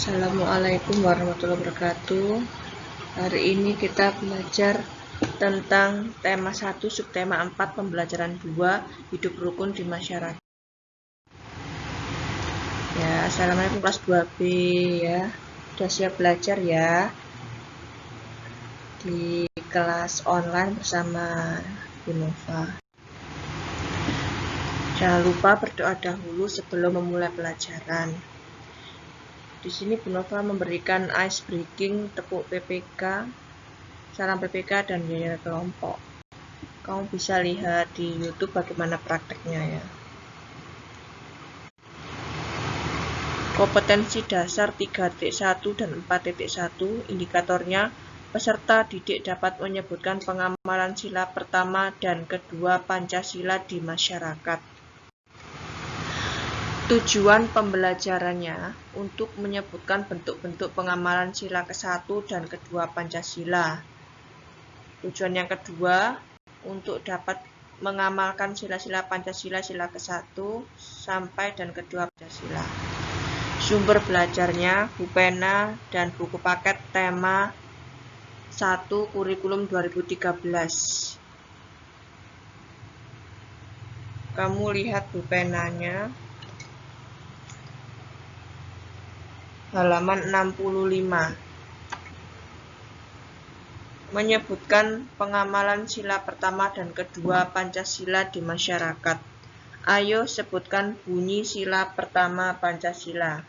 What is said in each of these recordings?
Assalamualaikum warahmatullahi wabarakatuh. Hari ini kita belajar tentang tema 1, subtema 4, pembelajaran 2, hidup rukun di masyarakat. Ya, Assalamualaikum kelas 2B ya. Sudah siap belajar ya di kelas online bersama Bu Nova. Jangan lupa berdoa dahulu sebelum memulai pelajaran. Di sini Bu Nova memberikan ice breaking, tepuk PPK, salam PPK, dan biaya kelompok. Kamu bisa lihat di YouTube bagaimana prakteknya ya. Kompetensi dasar 3.1 dan 4.1, indikatornya peserta didik dapat menyebutkan pengamalan sila pertama dan kedua Pancasila di masyarakat. Tujuan pembelajarannya untuk menyebutkan bentuk-bentuk pengamalan sila ke-1 dan kedua Pancasila. Tujuan yang kedua, untuk dapat mengamalkan sila-sila Pancasila sila ke-1 sampai dan kedua Pancasila. Sumber belajarnya Bupena dan buku paket tema 1 kurikulum 2013. Kamu lihat bupenanya halaman 65. Menyebutkan pengamalan sila pertama dan kedua Pancasila di masyarakat. Ayo sebutkan bunyi sila pertama Pancasila.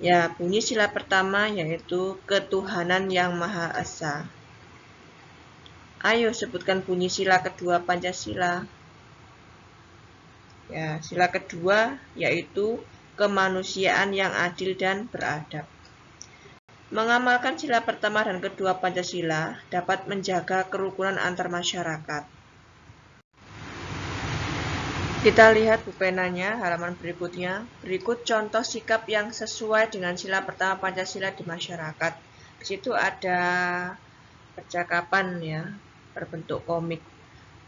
Ya, bunyi sila pertama yaitu ketuhanan yang Maha Esa. Ayo sebutkan bunyi sila kedua Pancasila. Ya, sila kedua yaitu kemanusiaan yang adil dan beradab. Mengamalkan sila pertama dan kedua Pancasila dapat menjaga kerukunan antar masyarakat. Kita lihat bupenanya halaman berikutnya. Berikut contoh sikap yang sesuai dengan sila pertama Pancasila di masyarakat. Di situ ada percakapan ya, berbentuk komik.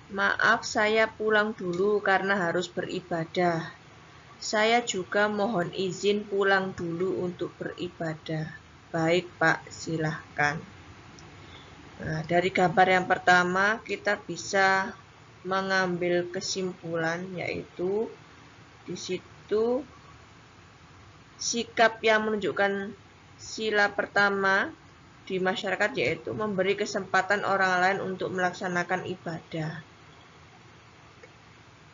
Maaf, saya pulang dulu karena harus beribadah. Saya juga mohon izin pulang dulu untuk beribadah. Baik, Pak, silahkan. Nah, dari gambar yang pertama kita bisa mengambil kesimpulan, yaitu di situ sikap yang menunjukkan sila pertama di masyarakat yaitu memberi kesempatan orang lain untuk melaksanakan ibadah.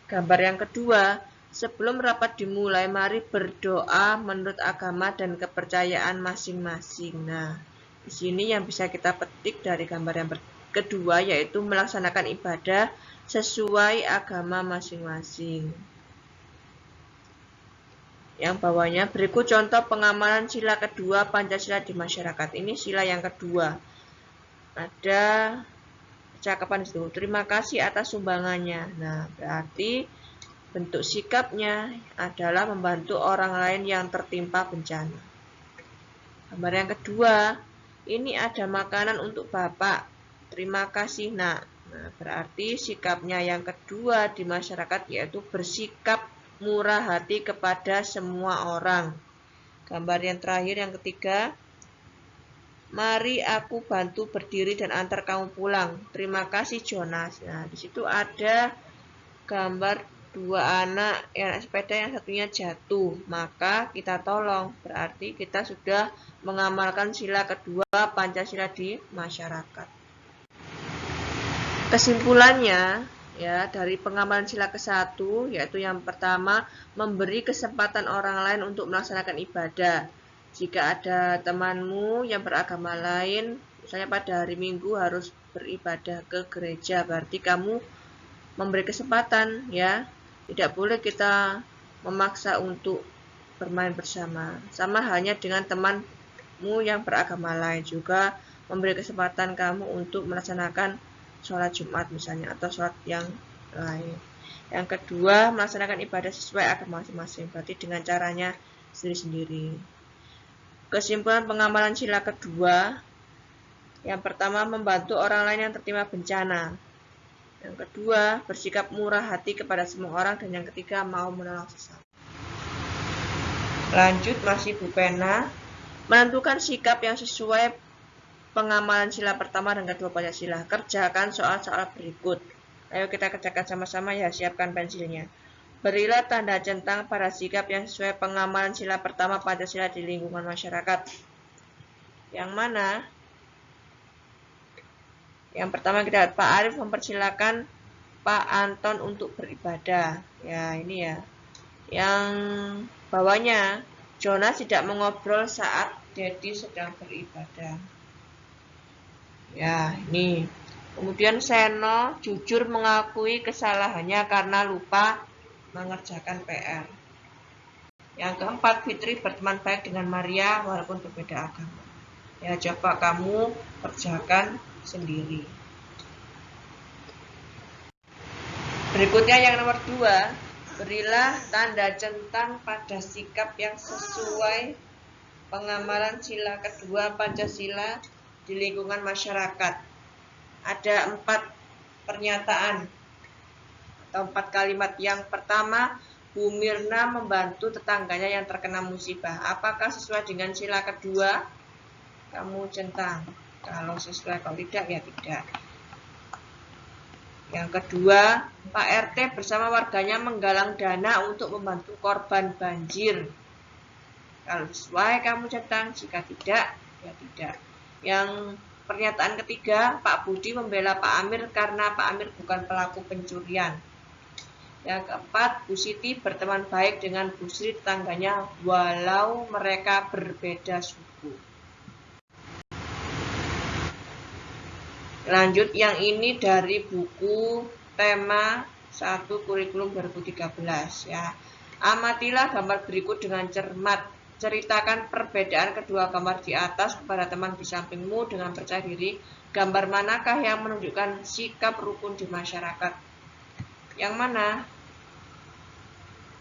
Gambar yang kedua, sebelum rapat dimulai, mari berdoa menurut agama dan kepercayaan masing-masing. Nah, di sini yang bisa kita petik dari gambar yang kedua yaitu melaksanakan ibadah sesuai agama masing-masing. Yang bawahnya, berikut contoh pengamalan sila kedua Pancasila di masyarakat. Ini sila yang kedua. Ada percakapan itu. Terima kasih atas sumbangannya. Nah, berarti bentuk sikapnya adalah membantu orang lain yang tertimpa bencana. Gambar yang kedua, ini ada makanan untuk Bapak. Terima kasih, Nak. Nah, berarti sikapnya yang kedua di masyarakat yaitu bersikap murah hati kepada semua orang. Gambar yang terakhir yang ketiga, mari aku bantu berdiri dan antar kamu pulang. Terima kasih, Jonas. Nah, di situ ada gambar dua anak yang naik sepeda, yang satunya jatuh. Maka kita tolong. Berarti kita sudah mengamalkan sila kedua Pancasila di masyarakat. Kesimpulannya, ya, dari pengamalan sila ke-1 yaitu yang pertama, memberi kesempatan orang lain untuk melaksanakan ibadah. Jika ada temanmu yang beragama lain, misalnya pada hari Minggu harus beribadah ke gereja, berarti kamu memberi kesempatan ya. Tidak boleh kita memaksa untuk bermain bersama. Sama halnya dengan temanmu yang beragama lain, juga memberi kesempatan kamu untuk melaksanakan sholat Jumat misalnya atau sholat yang lain. Yang kedua, melaksanakan ibadah sesuai agama masing-masing, berarti dengan caranya sendiri-sendiri. Kesimpulan pengamalan sila kedua, yang pertama membantu orang lain yang tertimpa bencana. Yang kedua, bersikap murah hati kepada semua orang. Dan yang ketiga, mau menolong sesama. Lanjut, masih Bu Pena. Menentukan sikap yang sesuai pengamalan sila pertama dan kedua Pancasila. Kerjakan soal-soal berikut. Ayo kita kerjakan sama-sama ya, siapkan pensilnya. Berilah tanda centang pada sikap yang sesuai pengamalan sila pertama Pancasila di lingkungan masyarakat. Yang mana? Yang pertama kita lihat Pak Arief mempersilahkan Pak Anton untuk beribadah. Ya, ini ya. Yang bawahnya, Jonas tidak mengobrol saat Dedi sedang beribadah. Ya, ini. Kemudian Seno jujur mengakui kesalahannya karena lupa mengerjakan PR. Yang keempat, Fitri berteman baik dengan Maria walaupun berbeda agama. Ya, coba kamu kerjakan sendiri. Berikutnya yang nomor 2, berilah tanda centang pada sikap yang sesuai pengamalan sila kedua Pancasila di lingkungan masyarakat. Ada 4 pernyataan atau 4 kalimat. Yang pertama, Bu Mirna membantu tetangganya yang terkena musibah. Apakah sesuai dengan sila kedua? Kamu centang. Kalau sesuai, kalau tidak ya tidak. Yang kedua, Pak RT bersama warganya menggalang dana untuk membantu korban banjir. Kalau sesuai kamu centang, jika tidak ya tidak. Yang pernyataan ketiga, Pak Budi membela Pak Amir karena Pak Amir bukan pelaku pencurian. Yang keempat, Bu Siti berteman baik dengan Bu Sri tetangganya walau mereka berbeda suku. Lanjut, yang ini dari buku tema 1 kurikulum 2013 ya. Amatilah gambar berikut dengan cermat. Ceritakan perbedaan kedua gambar di atas kepada teman di sampingmu dengan percaya diri. Gambar manakah yang menunjukkan sikap rukun di masyarakat? Yang mana?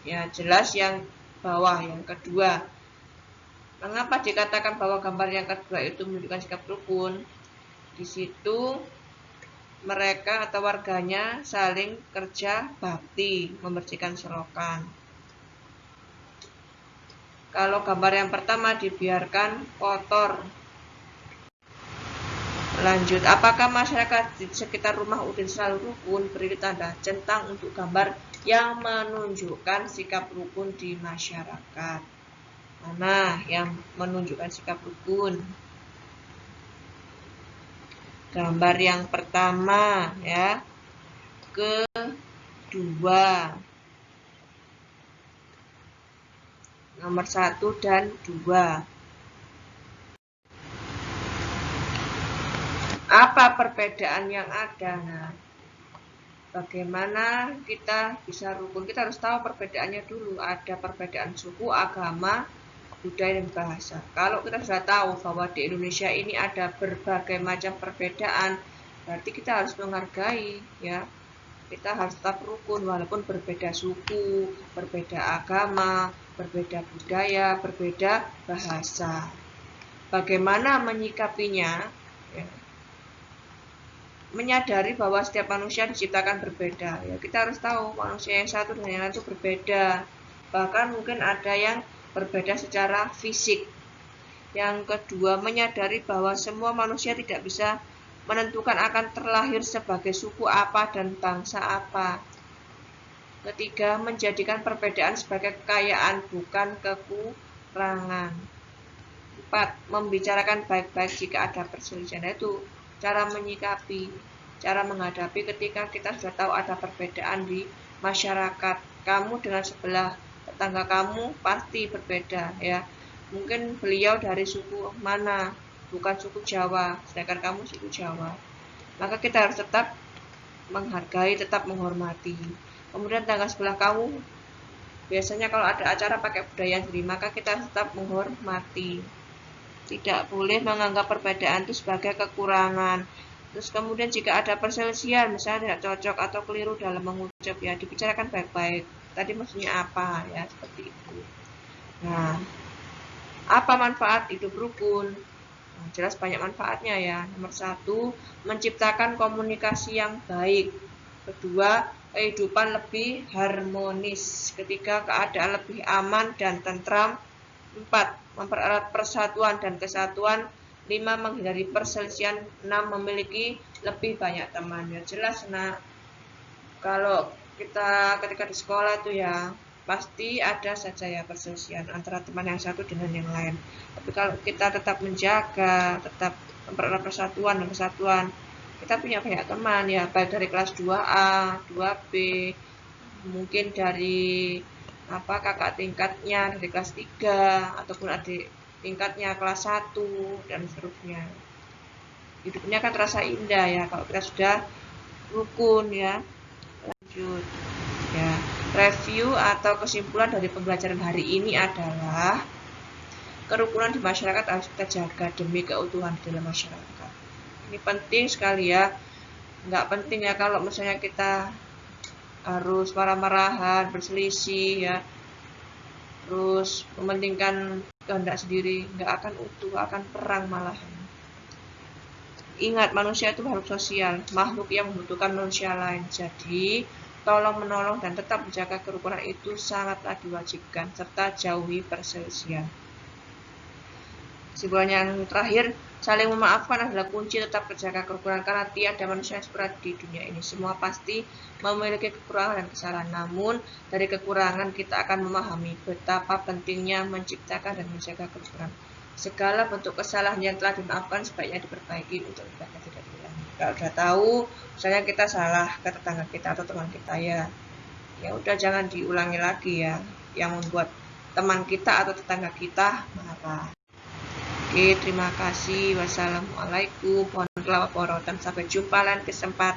Ya, jelas yang bawah, yang kedua. Mengapa dikatakan bahwa gambar yang kedua itu menunjukkan sikap rukun? Di situ mereka atau warganya saling kerja bakti membersihkan selokan. Kalau gambar yang pertama dibiarkan kotor. Lanjut, apakah masyarakat di sekitar rumah Udin selalu rukun? Beri tanda centang untuk gambar yang menunjukkan sikap rukun di masyarakat. Mana yang menunjukkan sikap rukun? Gambar yang pertama ya, kedua, nomor 1 dan 2. Apa perbedaan yang ada? Nah, bagaimana kita bisa rukun? Kita harus tahu perbedaannya dulu. Ada perbedaan suku, agama, budaya, dan bahasa. Kalau kita sudah tahu bahwa di Indonesia ini ada berbagai macam perbedaan, berarti kita harus menghargai ya. Kita harus tetap rukun walaupun berbeda suku, berbeda agama, berbeda budaya, berbeda bahasa. Bagaimana menyikapinya? Ya. Menyadari bahwa setiap manusia diciptakan berbeda. Ya, kita harus tahu manusia yang satu dengan yang lain itu berbeda. Bahkan mungkin ada yang berbeda secara fisik. Yang kedua, menyadari bahwa semua manusia tidak bisa menentukan akan terlahir sebagai suku apa dan bangsa apa. Ketiga, menjadikan perbedaan sebagai kekayaan bukan kekurangan. 4, membicarakan baik-baik jika ada perselisihan. Itu cara menyikapi, cara menghadapi ketika kita sudah tahu ada perbedaan di masyarakat. Kamu dengan sebelah tetangga kamu pasti berbeda ya. Mungkin beliau dari suku mana, bukan suku Jawa, sedangkan kamu suku Jawa. Maka kita harus tetap menghargai, tetap menghormati. Kemudian tetangga sebelah kamu, biasanya kalau ada acara pakai budaya sendiri, maka kita harus tetap menghormati. Tidak boleh menganggap perbedaan itu sebagai kekurangan. Terus kemudian jika ada perselisihan, misalnya tidak cocok atau keliru dalam mengucap, ya dibicarakan baik-baik. Tadi maksudnya apa ya, seperti itu. Nah, apa manfaat hidup rukun? Nah, jelas banyak manfaatnya ya. Nomor 1, menciptakan komunikasi yang baik. Kedua, kehidupan lebih harmonis. Ketiga, keadaan lebih aman dan tentram. 4. Mempererat persatuan dan kesatuan. 5. Menghindari perselisihan. 6. Memiliki lebih banyak teman. Ya jelas nak, kalau kita ketika di sekolah itu ya pasti ada saja ya perselisihan antara teman yang satu dengan yang lain. Tapi kalau kita tetap menjaga, tetap mempererat persatuan dan kesatuan, kita punya banyak teman ya, baik dari kelas 2A, 2B, mungkin dari kakak tingkatnya dari kelas 3 ataupun adik tingkatnya kelas 1 dan seterusnya. Hidupnya kan terasa indah ya kalau kita sudah rukun ya. Lanjut ya, review atau kesimpulan dari pembelajaran hari ini adalah kerukunan di masyarakat harus kita jaga demi keutuhan di dalam masyarakat. Ini penting sekali ya. Nggak penting ya kalau misalnya kita harus marah-marahan, berselisih ya, terus mementingkan kehendak sendiri, nggak akan utuh, akan perang malahan. Ingat, manusia itu makhluk sosial, makhluk yang membutuhkan manusia lain. Jadi tolong menolong dan tetap menjaga kerukunan itu sangatlah diwajibkan, serta jauhi perselisihan. Kesimpulan yang terakhir, saling memaafkan adalah kunci tetap terjaga kerukunan, karena tiada manusia yang sempurna di dunia ini. Semua pasti memiliki kekurangan dan kesalahan. Namun dari kekurangan kita akan memahami betapa pentingnya menciptakan dan menjaga kerukunan. Segala bentuk kesalahan yang telah dimaafkan sebaiknya diperbaiki untuk tidak diulangi. Kalau sudah tahu, misalnya kita salah ke tetangga kita atau teman kita ya udah jangan diulangi lagi ya, yang membuat teman kita atau tetangga kita marah. Oke, terima kasih. Wassalamualaikum warahmatullahi wabarakatuh. Sampai jumpa lain kesempatan.